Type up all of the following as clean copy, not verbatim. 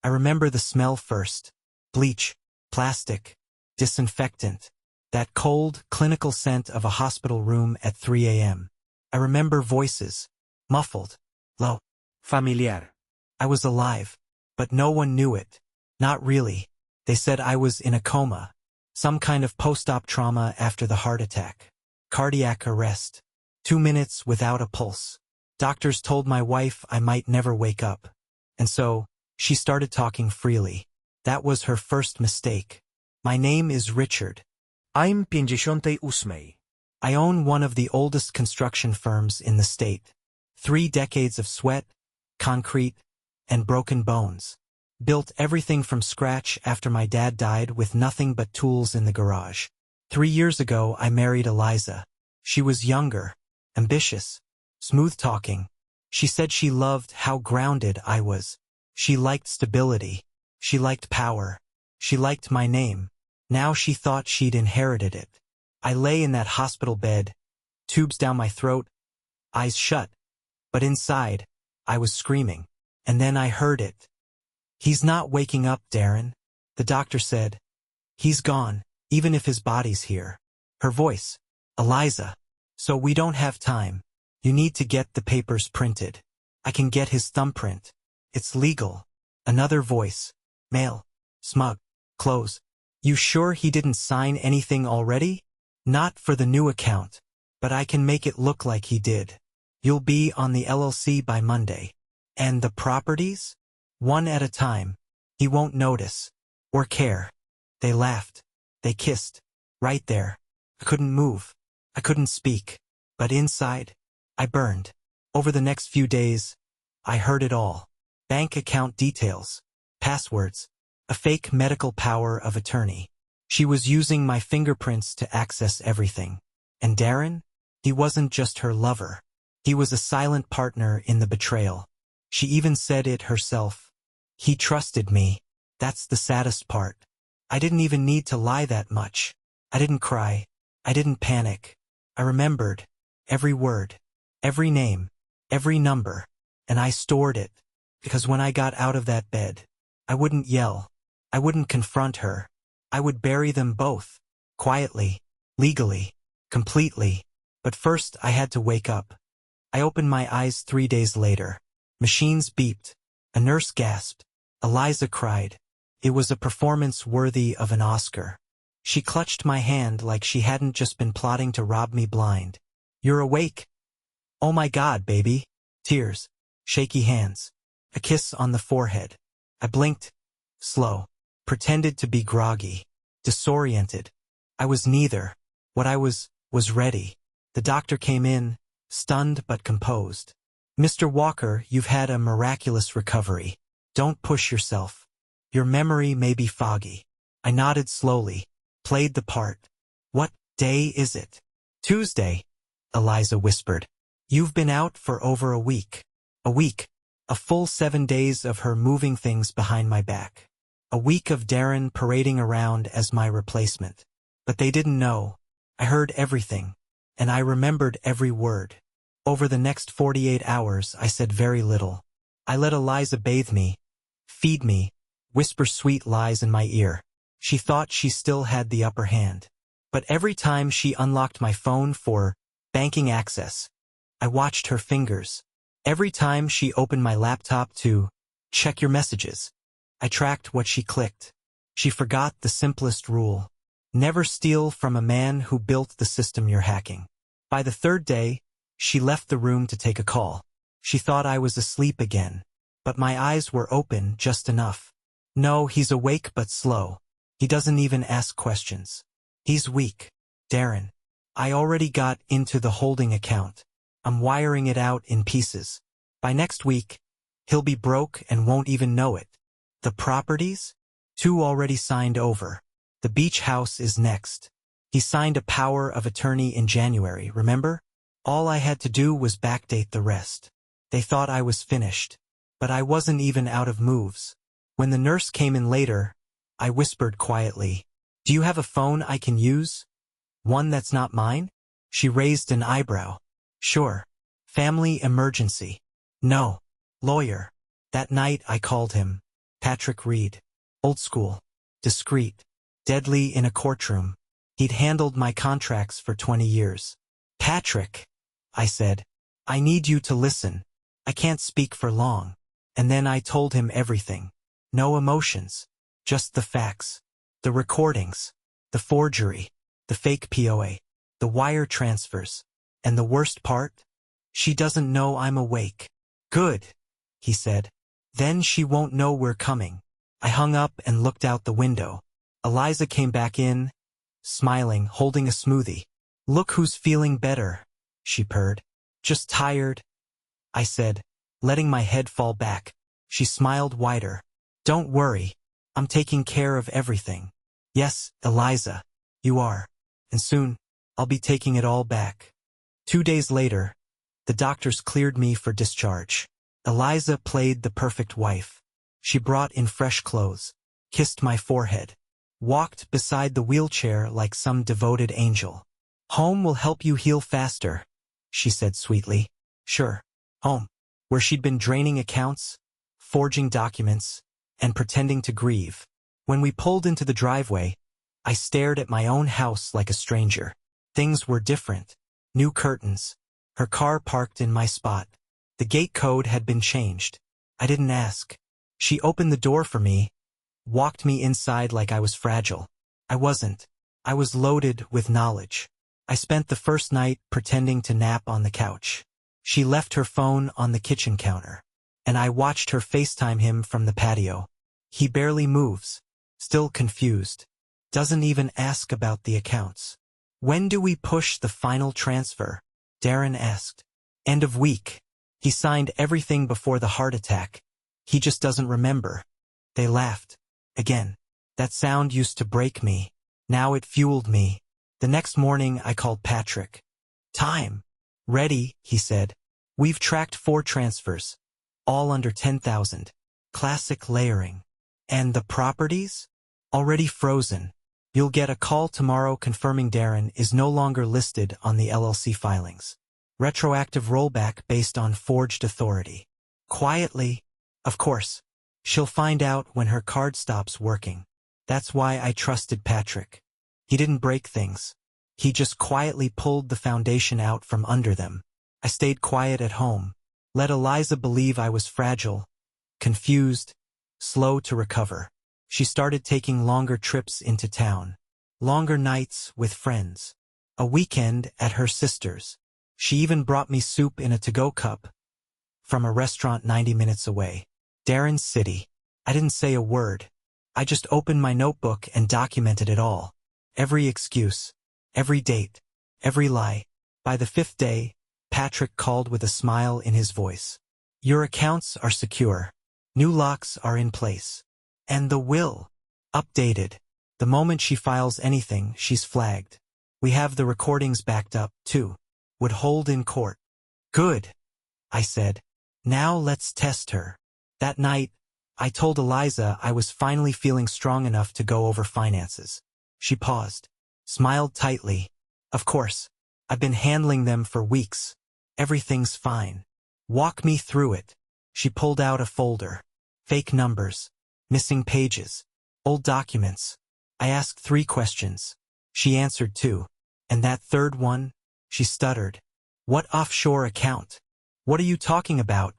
I remember the smell first. Bleach, plastic, disinfectant. That cold, clinical scent of a hospital room at 3 a.m. I remember voices. Muffled. Low. Familiar. I was alive. But no one knew it. Not really. They said I was in a coma. Some kind of post-op trauma after the heart attack. Cardiac arrest. 2 minutes without a pulse. Doctors told my wife I might never wake up. And so, she started talking freely. That was her first mistake. My name is Richard. I'm 58. I own one of the oldest construction firms in the state. 3 decades of sweat, concrete, and broken bones. Built everything from scratch after my dad died with nothing but tools in the garage. 3 years ago, I married Eliza. She was younger, ambitious, smooth-talking. She said she loved how grounded I was. She liked stability. She liked power. She liked my name. Now she thought she'd inherited it. I lay in that hospital bed, tubes down my throat, eyes shut. But inside, I was screaming. And then I heard it. He's not waking up, Darren. The doctor said. He's gone, even if his body's here. Her voice. Eliza. So we don't have time. You need to get the papers printed. I can get his thumbprint. It's legal. Another voice. Male. Smug. Close. You sure he didn't sign anything already? Not for the new account. But I can make it look like he did. You'll be on the LLC by Monday. And the properties? One at a time. He won't notice. Or care. They laughed. They kissed. Right there. I couldn't move. I couldn't speak. But inside, I burned. Over the next few days, I heard it all. Bank account details. Passwords. A fake medical power of attorney. She was using my fingerprints to access everything. And Darren? He wasn't just her lover. He was a silent partner in the betrayal. She even said it herself. He trusted me. That's the saddest part. I didn't even need to lie that much. I didn't cry. I didn't panic. I remembered every word, every name, every number, and I stored it. Because when I got out of that bed, I wouldn't yell. I wouldn't confront her. I would bury them both. Quietly, legally, completely. But first I had to wake up. I opened my eyes 3 days later. Machines beeped. A nurse gasped. Eliza cried. It was a performance worthy of an Oscar. She clutched my hand like she hadn't just been plotting to rob me blind. You're awake? Oh my God, baby. Tears. Shaky hands. A kiss on the forehead. I blinked. Slow. Pretended to be groggy. Disoriented. I was neither. What I was ready. The doctor came in, stunned but composed. Mr. Walker, you've had a miraculous recovery. Don't push yourself. Your memory may be foggy. I nodded slowly, played the part. What day is it? Tuesday, Eliza whispered. You've been out for over a week. A week. A full 7 days of her moving things behind my back. A week of Darren parading around as my replacement. But they didn't know. I heard everything. And I remembered every word. Over the next 48 hours, I said very little. I let Eliza bathe me, feed me, whisper sweet lies in my ear. She thought she still had the upper hand. But every time she unlocked my phone for banking access, I watched her fingers. Every time she opened my laptop to check your messages, I tracked what she clicked. She forgot the simplest rule. Never steal from a man who built the system you're hacking. By the 3rd day, she left the room to take a call. She thought I was asleep again. But my eyes were open just enough. No, he's awake but slow. He doesn't even ask questions. He's weak. Darren. I already got into the holding account. I'm wiring it out in pieces. By next week, he'll be broke and won't even know it. The properties? 2 already signed over. The beach house is next. He signed a power of attorney in January, remember? All I had to do was backdate the rest. They thought I was finished. But I wasn't even out of moves. When the nurse came in later, I whispered quietly, "Do you have a phone I can use? One that's not mine?" She raised an eyebrow. "Sure. Family emergency." "No. Lawyer." That night I called him. Patrick Reed. Old school. Discreet. Deadly in a courtroom. He'd handled my contracts for 20 years. Patrick, I said, I need you to listen. I can't speak for long. And then I told him everything. No emotions. Just the facts. The recordings. The forgery. The fake POA. The wire transfers. And the worst part? She doesn't know I'm awake. Good, he said. Then she won't know we're coming. I hung up and looked out the window. Eliza came back in, smiling, holding a smoothie. Look who's feeling better, she purred. Just tired, I said, letting my head fall back. She smiled wider. Don't worry, I'm taking care of everything. Yes, Eliza, you are. And soon, I'll be taking it all back. 2 days later, the doctors cleared me for discharge. Eliza played the perfect wife. She brought in fresh clothes, kissed my forehead, walked beside the wheelchair like some devoted angel. Home will help you heal faster, she said sweetly. Sure, home, where she'd been draining accounts, forging documents, and pretending to grieve. When we pulled into the driveway, I stared at my own house like a stranger. Things were different. New curtains. Her car parked in my spot. The gate code had been changed. I didn't ask. She opened the door for me, walked me inside like I was fragile. I wasn't. I was loaded with knowledge. I spent the first night pretending to nap on the couch. She left her phone on the kitchen counter, and I watched her FaceTime him from the patio. He barely moves, still confused. Doesn't even ask about the accounts. When do we push the final transfer? Darren asked. End of week. He signed everything before the heart attack. He just doesn't remember. They laughed. Again. That sound used to break me. Now it fueled me. The next morning I called Patrick. Time. Ready, he said. We've tracked 4 transfers. All under 10,000. Classic layering. And the properties? Already frozen. You'll get a call tomorrow confirming Darren is no longer listed on the LLC filings. Retroactive rollback based on forged authority. Quietly, of course. She'll find out when her card stops working. That's why I trusted Patrick. He didn't break things. He just quietly pulled the foundation out from under them. I stayed quiet at home. Let Eliza believe I was fragile, confused, slow to recover. She started taking longer trips into town. Longer nights with friends. A weekend at her sister's. She even brought me soup in a to-go cup from a restaurant 90 minutes away. Darren's city. I didn't say a word. I just opened my notebook and documented it all. Every excuse. Every date. Every lie. By the 5th day, Patrick called with a smile in his voice. Your accounts are secure. New locks are in place. And the will. Updated. The moment she files anything, she's flagged. We have the recordings backed up, too. Would hold in court. Good, I said. Now let's test her. That night, I told Eliza I was finally feeling strong enough to go over finances. She paused, smiled tightly. Of course, I've been handling them for weeks. Everything's fine. Walk me through it. She pulled out a folder. Fake numbers. Missing pages. Old documents. I asked 3 questions. She answered 2. And that third one? She stuttered. What offshore account? What are you talking about?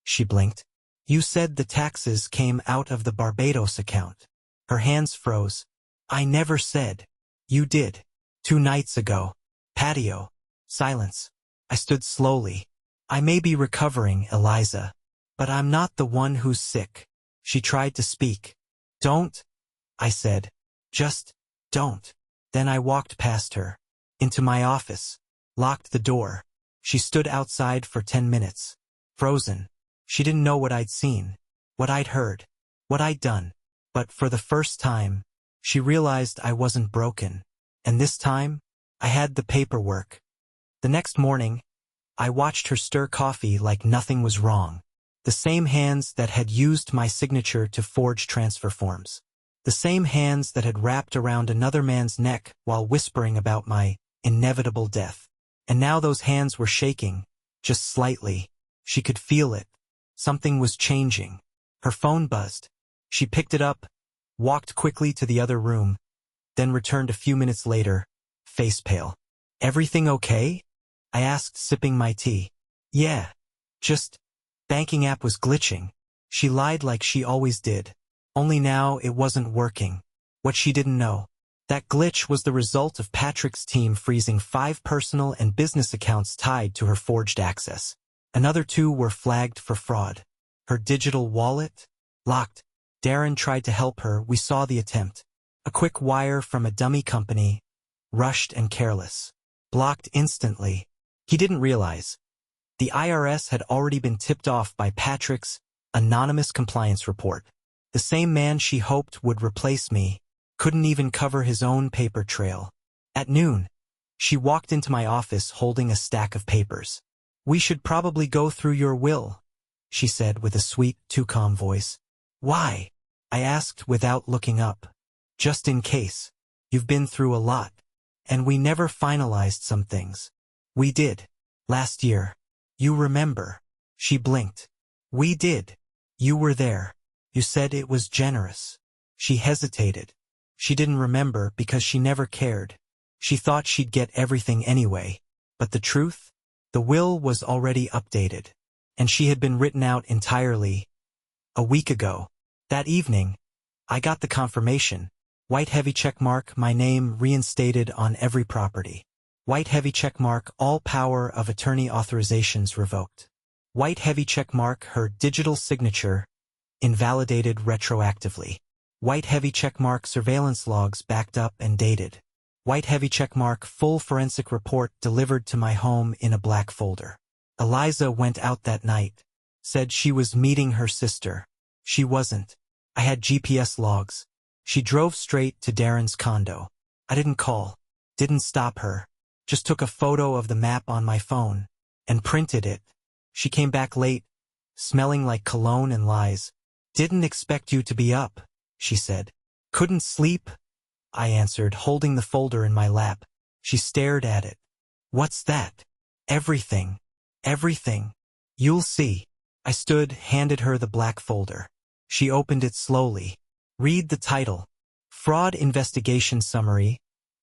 She blinked. You said the taxes came out of the Barbados account. Her hands froze. I never said. You did. 2 nights ago. Patio. Silence. I stood slowly. I may be recovering, Eliza. But I'm not the one who's sick. She tried to speak. Don't, I said. Just, don't. Then I walked past her. Into my office. Locked the door. She stood outside for 10 minutes. Frozen. She didn't know what I'd seen. What I'd heard. What I'd done. But for the first time, she realized I wasn't broken. And this time, I had the paperwork. The next morning, I watched her stir coffee like nothing was wrong. The same hands that had used my signature to forge transfer forms. The same hands that had wrapped around another man's neck while whispering about my inevitable death. And now those hands were shaking, just slightly. She could feel it. Something was changing. Her phone buzzed. She picked it up, walked quickly to the other room, then returned a few minutes later, face pale. "Everything okay?" I asked, sipping my tea. "Yeah. Just, banking app was glitching." She lied like she always did. Only now it wasn't working. What she didn't know. That glitch was the result of Patrick's team freezing 5 personal and business accounts tied to her forged access. Another 2 were flagged for fraud. Her digital wallet? Locked. Darren tried to help her. We saw the attempt. A quick wire from a dummy company. Rushed and careless. Blocked instantly. He didn't realize. The IRS had already been tipped off by Patrick's anonymous compliance report. The same man she hoped would replace me couldn't even cover his own paper trail. At noon, she walked into my office holding a stack of papers. "We should probably go through your will," she said with a sweet, too calm voice. "Why?" I asked without looking up. "Just in case. You've been through a lot. And we never finalized some things." "We did. Last year. You remember." She blinked. "We did. You were there. You said it was generous." She hesitated. She didn't remember because she never cared. She thought she'd get everything anyway. But the truth? The will was already updated. And she had been written out entirely. A week ago. That evening, I got the confirmation. White heavy checkmark, my name reinstated on every property. White heavy checkmark, all power of attorney authorizations revoked. White heavy checkmark, her digital signature invalidated retroactively. White heavy checkmark, surveillance logs backed up and dated. White heavy checkmark, full forensic report delivered to my home in a black folder. Eliza went out that night. Said she was meeting her sister. She wasn't. I had GPS logs. She drove straight to Darren's condo. I didn't call. Didn't stop her. Just took a photo of the map on my phone and printed it. She came back late, smelling like cologne and lies. "Didn't expect you to be up," she said. "Couldn't sleep?" I answered, holding the folder in my lap. She stared at it. "What's that?" "Everything. Everything. You'll see." I stood, handed her the black folder. She opened it slowly. "Read the title. Fraud Investigation Summary.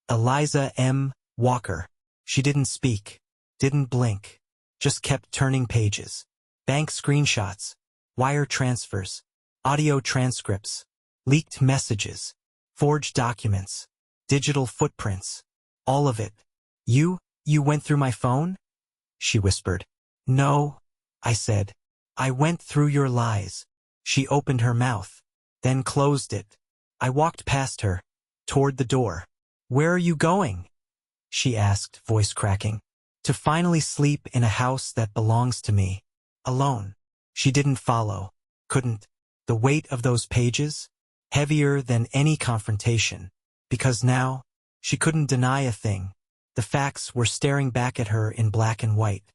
Eliza M. Walker." She didn't speak. Didn't blink. Just kept turning pages. Bank screenshots. Wire transfers. Audio transcripts. Leaked messages. Forged documents. Digital footprints. All of it. You went through my phone?" she whispered. "No," I said. "I went through your lies." She opened her mouth, then closed it. I walked past her, toward the door. "Where are you going?" she asked, voice cracking. "To finally sleep in a house that belongs to me. Alone." She didn't follow. Couldn't. The weight of those pages? Heavier than any confrontation. Because now, she couldn't deny a thing. The facts were staring back at her in black and white.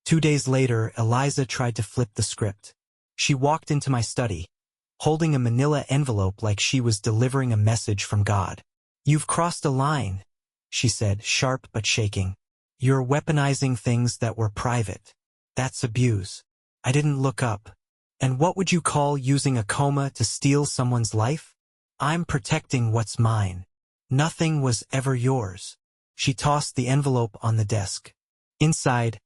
2 days later, Eliza tried to flip the script. She walked into my study, holding a manila envelope like she was delivering a message from God. "You've crossed a line," she said, sharp but shaking. "You're weaponizing things that were private. That's abuse." I didn't look up. "And what would you call using a coma to steal someone's life?" "I'm protecting what's mine. Nothing was ever yours." She tossed the envelope on the desk. Inside,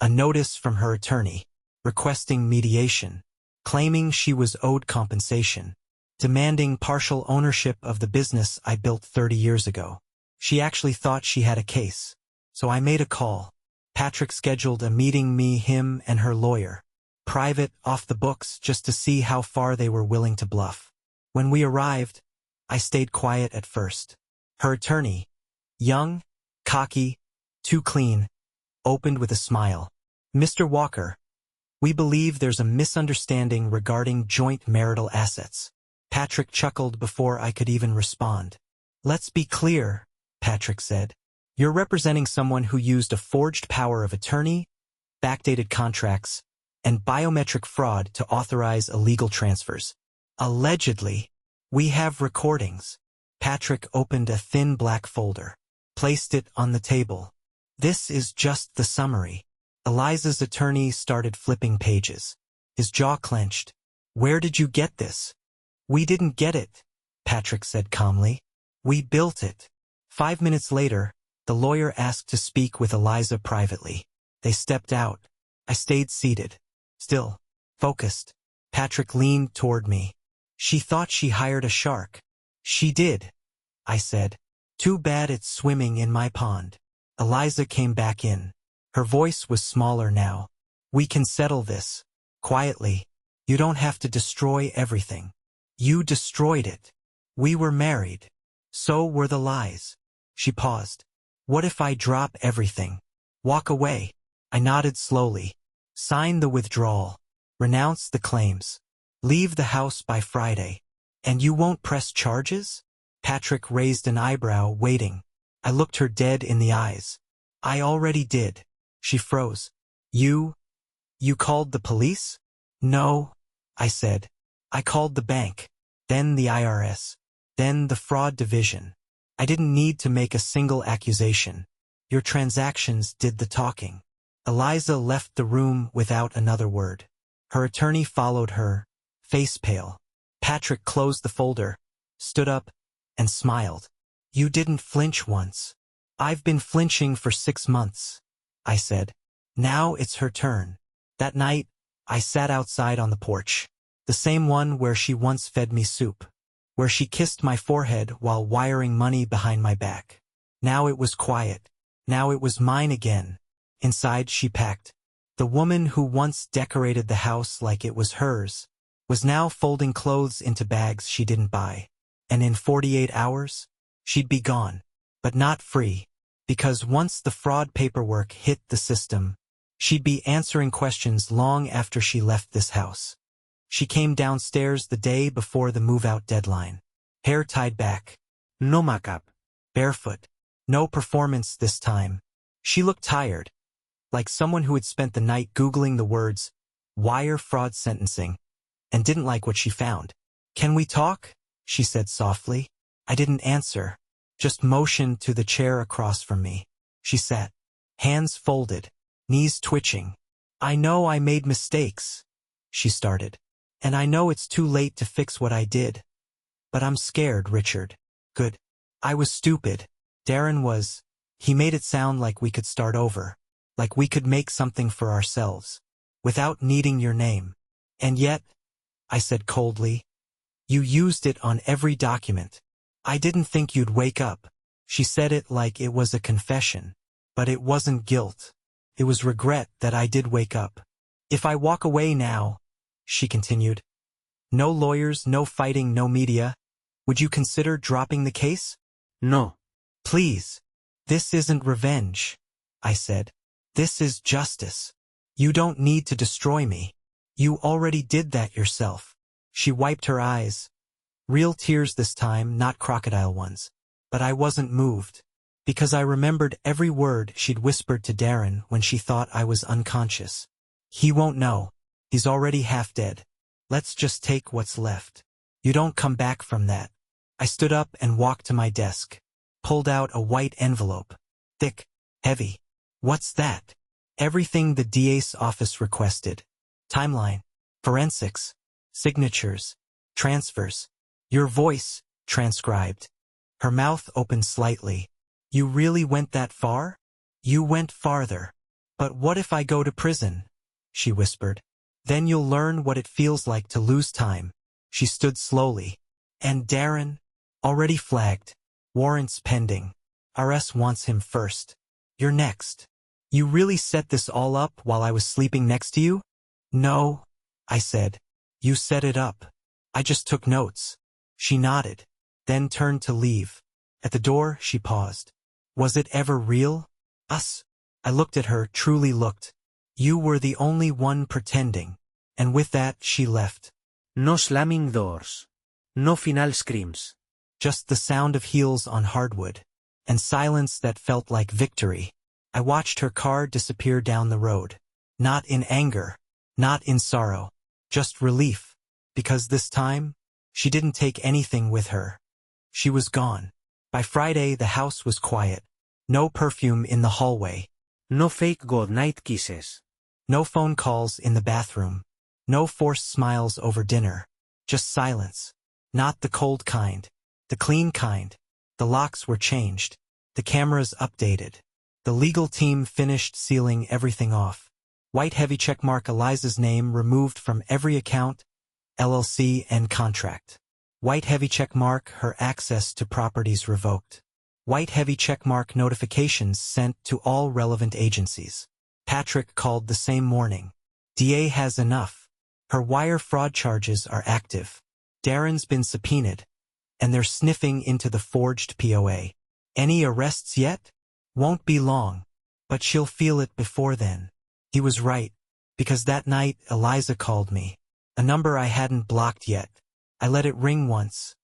a notice from her attorney, requesting mediation, claiming she was owed compensation, demanding partial ownership of the business I built 30 years ago. She actually thought she had a case. So I made a call. Patrick scheduled a meeting, me, him, and her lawyer. Private, off the books, just to see how far they were willing to bluff. When we arrived, I stayed quiet at first. Her attorney, young, cocky, too clean, opened with a smile. "Mr. Walker, we believe there's a misunderstanding regarding joint marital assets." Patrick chuckled before I could even respond. "Let's be clear," Patrick said. "You're representing someone who used a forged power of attorney, backdated contracts, and biometric fraud to authorize illegal transfers. Allegedly, we have recordings." Patrick opened a thin black folder, placed it on the table. "This is just the summary." Eliza's attorney started flipping pages. His jaw clenched. "Where did you get this? We didn't get it, Patrick said calmly. We built it. 5 minutes later, the lawyer asked to speak with Eliza privately. They stepped out. I stayed seated. Still, focused. Patrick leaned toward me. She thought she hired a shark. She did, I said. Too bad it's swimming in my pond. Eliza came back in. Her voice was smaller now. We can settle this. Quietly. You don't have to destroy everything. You destroyed it. We were married. So were the lies. She paused. What if I drop everything? Walk away. I nodded slowly. Sign the withdrawal. Renounce the claims. Leave the house by Friday. And you won't press charges? Patrick raised an eyebrow, waiting. I looked her dead in the eyes. I already did. She froze. You called the police? No, I said. I called the bank, then the IRS, then the fraud division. I didn't need to make a single accusation. Your transactions did the talking. Eliza left the room without another word. Her attorney followed her, face pale. Patrick closed the folder, stood up, and smiled. You didn't flinch once. I've been flinching for 6 months, I said. Now it's her turn. That night, I sat outside on the porch, the same one where she once fed me soup, where she kissed my forehead while wiring money behind my back. Now it was quiet. Now it was mine again. Inside she packed. The woman who once decorated the house like it was hers was now folding clothes into bags she didn't buy. And in 48 hours, she'd be gone, but not free, because once the fraud paperwork hit the system, she'd be answering questions long after she left this house. She came downstairs the day before the move-out deadline. Hair tied back. No makeup. Barefoot. No performance this time. She looked tired, like someone who had spent the night Googling the words, wire fraud sentencing, and didn't like what she found. Can we talk? She said softly. I didn't answer, just motioned to the chair across from me. She sat, hands folded, knees twitching. I know I made mistakes, she started. And I know it's too late to fix what I did. But I'm scared, Richard. Good. I was stupid. Darren was. He made it sound like we could start over. Like we could make something for ourselves. Without needing your name. And yet, I said coldly, you used it on every document. I didn't think you'd wake up. She said it like it was a confession. But it wasn't guilt. It was regret that I did wake up. If I walk away now, she continued, no lawyers, no fighting, no media. Would you consider dropping the case? No. Please. This isn't revenge, I said. This is justice. You don't need to destroy me. You already did that yourself. She wiped her eyes. Real tears this time, not crocodile ones. But I wasn't moved. Because I remembered every word she'd whispered to Darren when she thought I was unconscious. He won't know. He's already half dead. Let's just take what's left. You don't come back from that. I stood up and walked to my desk. Pulled out a white envelope. Thick. Heavy. What's that? Everything the DA's office requested. Timeline. Forensics. Signatures. Transfers. Your voice, transcribed. Her mouth opened slightly. You really went that far? You went farther. But what if I go to prison? She whispered. Then you'll learn what it feels like to lose time. She stood slowly. And Darren? Already flagged. Warrants pending. RS wants him first. You're next. You really set this all up while I was sleeping next to you? No, I said. You set it up. I just took notes. She nodded, then turned to leave. At the door, she paused. Was it ever real? Us? I looked at her, truly looked. You were the only one pretending. And with that, she left. No slamming doors. No final screams. Just the sound of heels on hardwood. And silence that felt like victory. I watched her car disappear down the road. Not in anger. Not in sorrow. Just relief. Because this time, she didn't take anything with her. She was gone. By Friday, the house was quiet. No perfume in the hallway. No fake goodnight kisses. No phone calls in the bathroom. No forced smiles over dinner. Just silence. Not the cold kind. The clean kind. The locks were changed. The cameras updated. The legal team finished sealing everything off. White heavy checkmark Eliza's name removed from every account, LLC and contract. White heavy checkmark her access to properties revoked. White heavy checkmark notifications sent to all relevant agencies. Patrick called the same morning. DA has enough. Her wire fraud charges are active. Darren's been subpoenaed, and they're sniffing into the forged POA. Any arrests yet? Won't be long, but she'll feel it before then. He was right, because that night Eliza called me. A number I hadn't blocked yet. I let it ring once,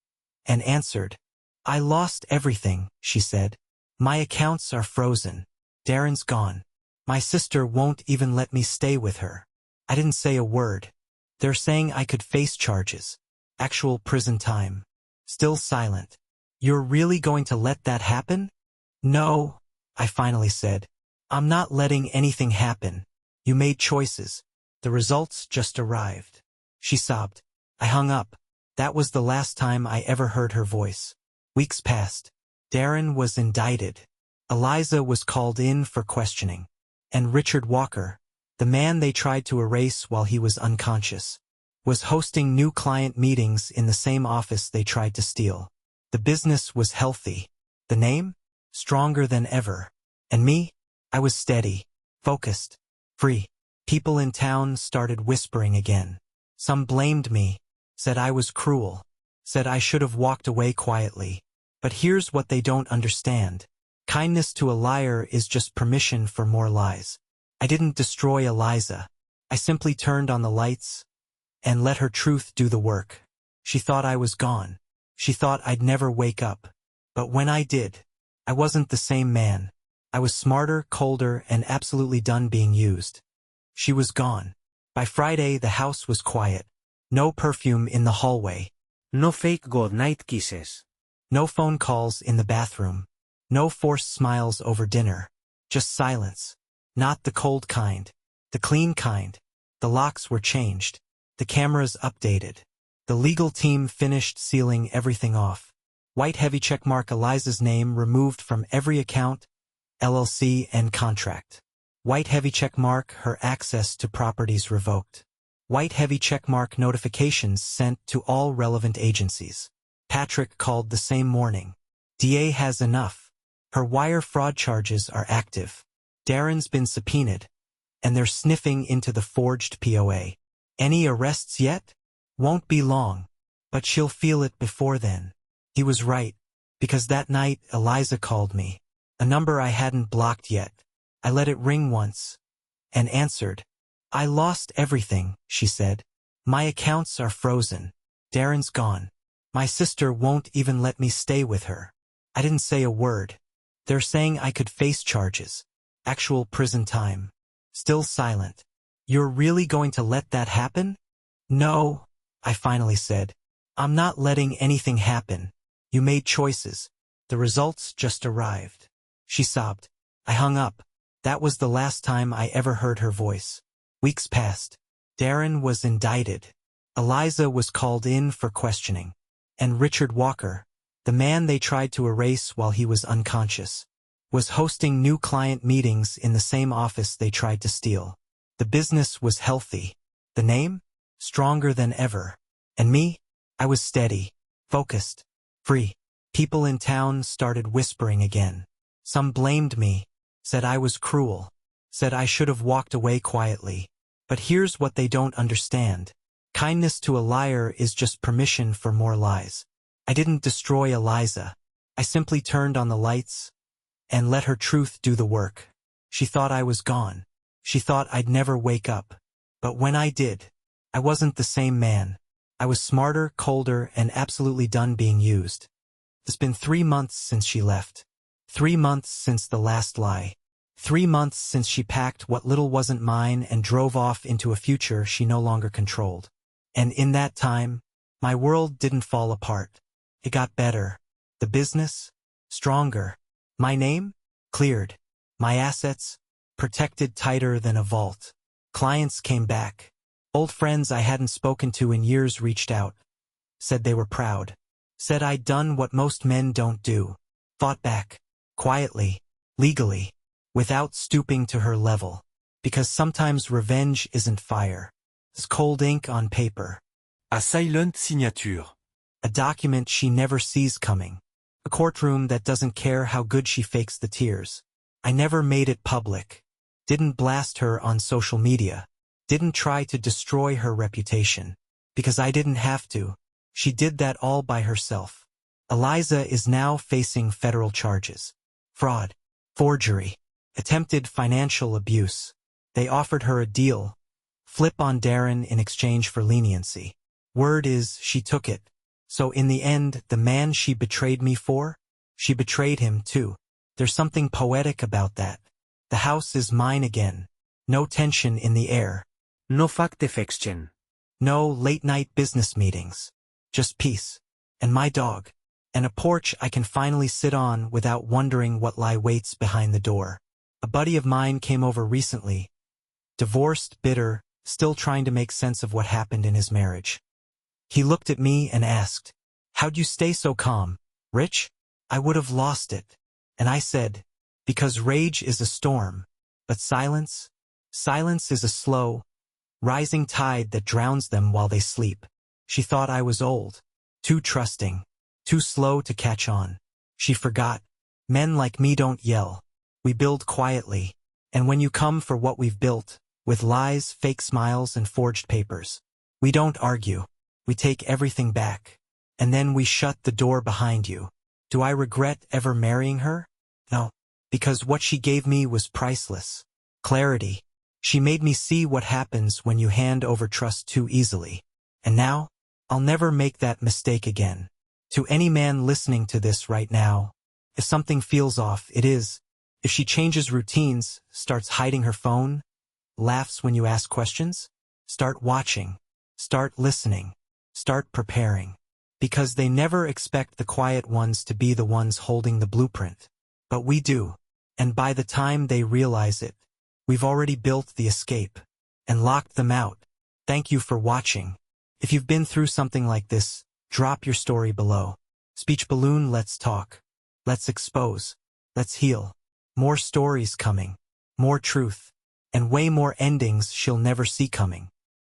and answered. I lost everything, she said. My accounts are frozen. Darren's gone. My sister won't even let me stay with her. I didn't say a word. They're saying I could face charges. Actual prison time. Still silent. You're really going to let that happen? No, I finally said. I'm not letting anything happen. You made choices. The results just arrived. She sobbed. I hung up. That was the last time I ever heard her voice. Weeks passed. Darren was indicted. Eliza was called in for questioning. And Richard Walker, the man they tried to erase while he was unconscious, was hosting new client meetings in the same office they tried to steal. The business was healthy. The name? Stronger than ever. And me? I was steady, focused, free. People in town started whispering again. Some blamed me, said I was cruel, said I should have walked away quietly. But here's what they don't understand. Kindness to a liar is just permission for more lies. I didn't destroy Eliza. I simply turned on the lights and let her truth do the work. She thought I was gone. She thought I'd never wake up. But when I did, I wasn't the same man. I was smarter, colder, and absolutely done being used. She was gone. By Friday, the house was quiet. No perfume in the hallway. No fake good night kisses. No phone calls in the bathroom. No forced smiles over dinner. Just silence. Not the cold kind. The clean kind. The locks were changed. The cameras updated. The legal team finished sealing everything off. White heavy checkmark Eliza's name removed from every account, LLC and contract. White heavy checkmark her access to properties revoked. White heavy checkmark notifications sent to all relevant agencies. Patrick called the same morning. DA has enough. Her wire fraud charges are active. Darren's been subpoenaed, and they're sniffing into the forged POA. Any arrests yet? Won't be long, but she'll feel it before then. He was right, because that night Eliza called me. A number I hadn't blocked yet. I let it ring once, and answered. I lost everything, she said. My accounts are frozen. Darren's gone. My sister won't even let me stay with her. I didn't say a word. They're saying I could face charges. Actual prison time. Still silent. You're really going to let that happen? No, I finally said. I'm not letting anything happen. You made choices. The results just arrived. She sobbed. I hung up. That was the last time I ever heard her voice. Weeks passed. Darren was indicted. Eliza was called in for questioning. And Richard Walker, the man they tried to erase while he was unconscious, was hosting new client meetings in the same office they tried to steal. The business was healthy. The name? Stronger than ever. And me? I was steady, focused, free. People in town started whispering again. Some blamed me, said I was cruel, said I should have walked away quietly. But here's what they don't understand. Kindness to a liar is just permission for more lies. I didn't destroy Eliza. I simply turned on the lights and let her truth do the work. She thought I was gone. She thought I'd never wake up. But when I did, I wasn't the same man. I was smarter, colder, and absolutely done being used. It's been 3 months since she left. 3 months since the last lie. 3 months since she packed what little wasn't mine and drove off into a future she no longer controlled. And in that time, my world didn't fall apart. It got better. The business? Stronger. My name? Cleared. My assets? Protected tighter than a vault. Clients came back. Old friends I hadn't spoken to in years reached out. said they were proud. Said I'd done what most men don't do. Fought back. Quietly. Legally. Without stooping to her level. Because sometimes revenge isn't fire. It's cold ink on paper. A silent signature. A document she never sees coming. A courtroom that doesn't care how good she fakes the tears. I never made it public. Didn't blast her on social media. Didn't try to destroy her reputation. Because I didn't have to. She did that all by herself. Eliza is now facing federal charges. Fraud. Forgery. Attempted financial abuse. They offered her a deal. Flip on Darren in exchange for leniency. Word is, she took it. So in the end, the man she betrayed me for? She betrayed him too. There's something poetic about that. The house is mine again. No tension in the air. No fact-affection. No late-night business meetings. Just peace. And my dog. And a porch I can finally sit on without wondering what lie waits behind the door. A buddy of mine came over recently. Divorced, bitter, still trying to make sense of what happened in his marriage. He looked at me and asked, "How'd you stay so calm, Rich? I would have lost it." And I said, "Because rage is a storm, but silence is a slow, rising tide that drowns them while they sleep." She thought I was old, too trusting, too slow to catch on. She forgot. Men like me don't yell. We build quietly. And when you come for what we've built, with lies, fake smiles, and forged papers, we don't argue. We take everything back. And then we shut the door behind you. Do I regret ever marrying her? No. Because what she gave me was priceless. Clarity. She made me see what happens when you hand over trust too easily. And now, I'll never make that mistake again. To any man listening to this right now, if something feels off, it is. If she changes routines, starts hiding her phone, laughs when you ask questions, start watching, start listening, start preparing. Because they never expect the quiet ones to be the ones holding the blueprint. But we do. And by the time they realize it, we've already built the escape and locked them out. Thank you for watching. If you've been through something like this, drop your story below. Speech Balloon, let's talk. Let's expose. Let's heal. More stories coming. More truth. And way more endings she'll never see coming.